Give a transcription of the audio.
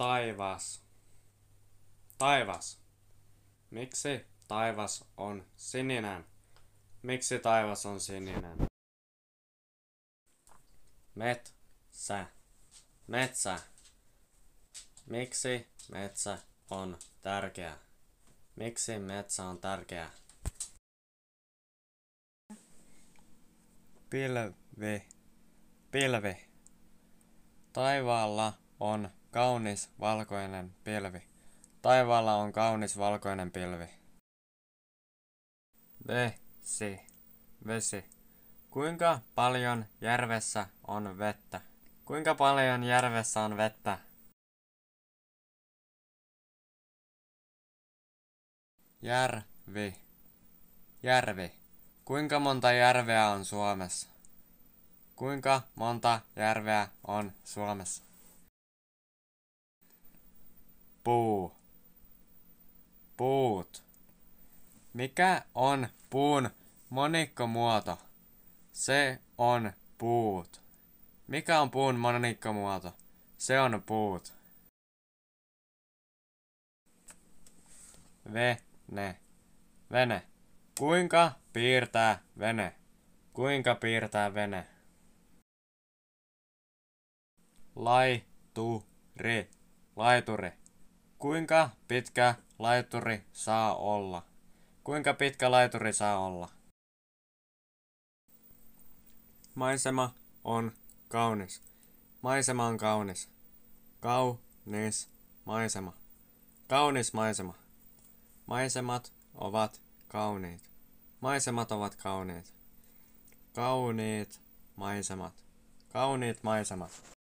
Taivas. Taivas. Miksi taivas on sininen? Miksi taivas on sininen? Metsä. Metsä. Miksi metsä on tärkeä? Miksi metsä on tärkeä? Pilvi. Pilvi. Taivaalla on kaunis valkoinen pilvi. Taivaalla on kaunis valkoinen pilvi. Vesi. Vesi. Kuinka paljon järvessä on vettä? Kuinka paljon järvessä on vettä? Järvi. Järvi. Kuinka monta järveä on Suomessa? Kuinka monta järveä on Suomessa? Puu. Puut. Mikä on puun monikkomuoto? Se on puut. Mikä on puun monikkomuoto? Se on puut. Vene. Vene. Kuinka piirtää vene? Kuinka piirtää vene? Laituri. Laituri. Kuinka pitkä laituri saa olla? Kuinka pitkä laituri saa olla? Maisema on kaunis. Maisema on kaunis. Kaunis maisema. Kaunis maisema. Maisemat ovat kauniit. Maisemat ovat kauniit. Kauniit maisemat. Kauniit maisemat.